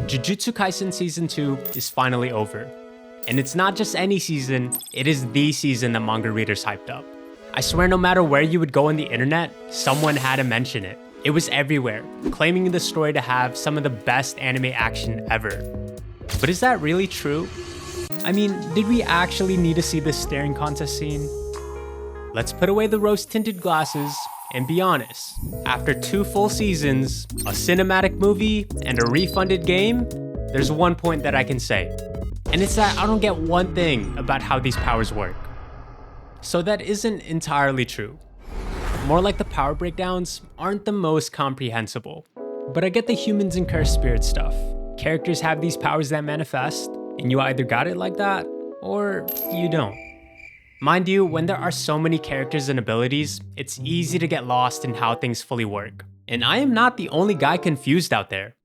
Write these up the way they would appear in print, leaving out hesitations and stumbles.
Jujutsu Kaisen Season 2 is finally over. And it's not just any season, it is the season that manga readers hyped up. I swear no matter where you would go on the internet, someone had to mention it. It was everywhere, claiming the story to have some of the best anime action ever. But is that really true? I mean, did we actually need to see this staring contest scene? Let's put away the rose-tinted glasses and be honest. After 2 full seasons, a cinematic movie, and a refunded game, there's one point that I can say. And it's that I don't get one thing about how these powers work. So that isn't entirely true. More like the power breakdowns aren't the most comprehensible. But I get the humans and cursed spirit stuff. Characters have these powers that manifest, and you either got it like that, or you don't. Mind you, when there are so many characters and abilities, it's easy to get lost in how things fully work. And I am not the only guy confused out there.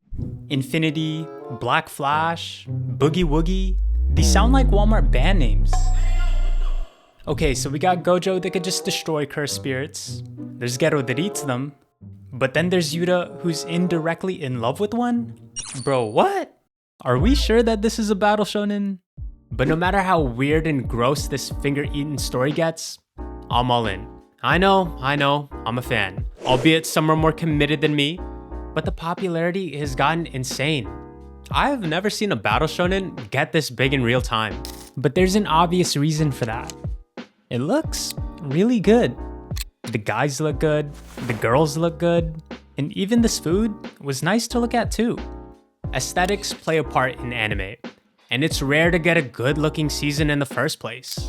Infinity, Black Flash, Boogie Woogie, these sound like Walmart band names. Okay, so we got Gojo that could just destroy cursed spirits. There's Gero that eats them. But then there's Yuta who's indirectly in love with one? Bro, what? Are we sure that this is a battle shonen? But no matter how weird and gross this finger-eaten story gets, I'm all in. I know, I'm a fan. Albeit some are more committed than me, but the popularity has gotten insane. I've never seen a battle shonen get this big in real time. But there's an obvious reason for that. It looks really good. The guys look good, the girls look good, and even this food was nice to look at too. Aesthetics play a part in anime, and it's rare to get a good looking season in the first place.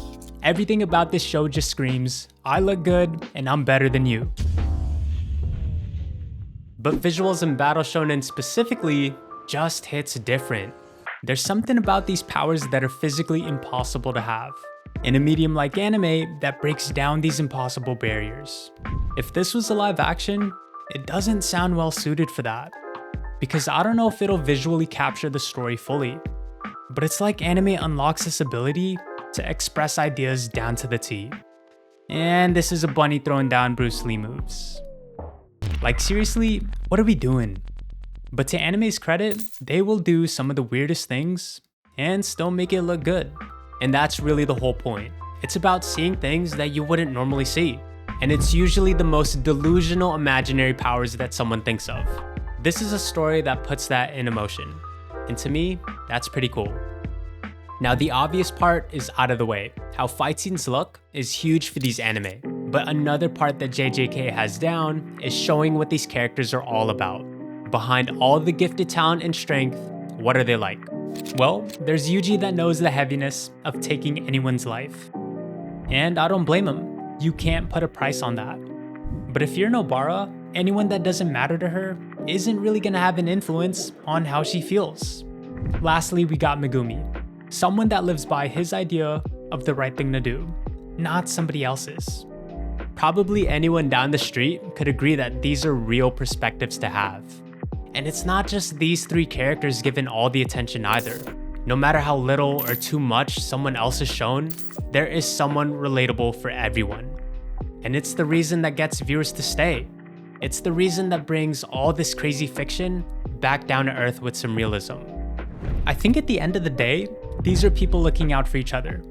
Everything about this show just screams, I look good and I'm better than you. But visuals in battle shonen specifically just hits different. There's something about these powers that are physically impossible to have, in a medium like anime that breaks down these impossible barriers. If this was a live action, it doesn't sound well suited for that, because I don't know if it'll visually capture the story fully. But it's like anime unlocks this ability to express ideas down to the T. And this is a bunny throwing down Bruce Lee moves. Like seriously, what are we doing? But to anime's credit, they will do some of the weirdest things and still make it look good. And that's really the whole point. It's about seeing things that you wouldn't normally see. And it's usually the most delusional imaginary powers that someone thinks of. This is a story that puts that in motion. And to me, that's pretty cool. Now the obvious part is out of the way. How fight scenes look is huge for these anime. But another part that JJK has down is showing what these characters are all about. Behind all the gifted talent and strength, what are they like? Well, there's Yuji that knows the heaviness of taking anyone's life. And I don't blame him. You can't put a price on that. But if you're Nobara, anyone that doesn't matter to her isn't really gonna have an influence on how she feels. Lastly, we got Megumi. Someone that lives by his idea of the right thing to do, not somebody else's. Probably anyone down the street could agree that these are real perspectives to have. And it's not just these 3 characters given all the attention either. No matter how little or too much someone else is shown, there is someone relatable for everyone. And it's the reason that gets viewers to stay. It's the reason that brings all this crazy fiction back down to earth with some realism. I think at the end of the day, these are people looking out for each other.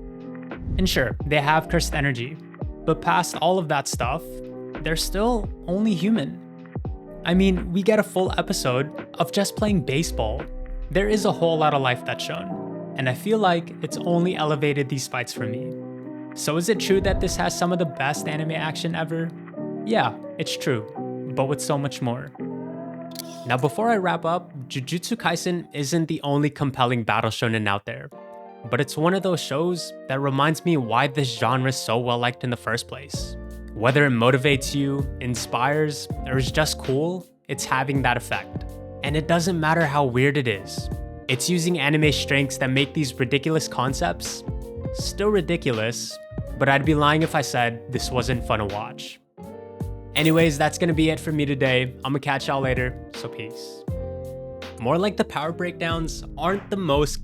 And sure, they have cursed energy, but past all of that stuff, they're still only human. I mean, we get a full episode of just playing baseball. There is a whole lot of life that's shown, and I feel like it's only elevated these fights for me. So is it true that this has some of the best anime action ever? Yeah, it's true, but with so much more. Now before I wrap up, Jujutsu Kaisen isn't the only compelling battle shonen out there, but it's one of those shows that reminds me why this genre is so well liked in the first place. Whether it motivates you, inspires, or is just cool, it's having that effect. And it doesn't matter how weird it is. It's using anime strengths that make these ridiculous concepts still ridiculous, but I'd be lying if I said this wasn't fun to watch. Anyways, that's gonna be it for me today. I'ma catch y'all later, so peace. More like the power breakdowns aren't the most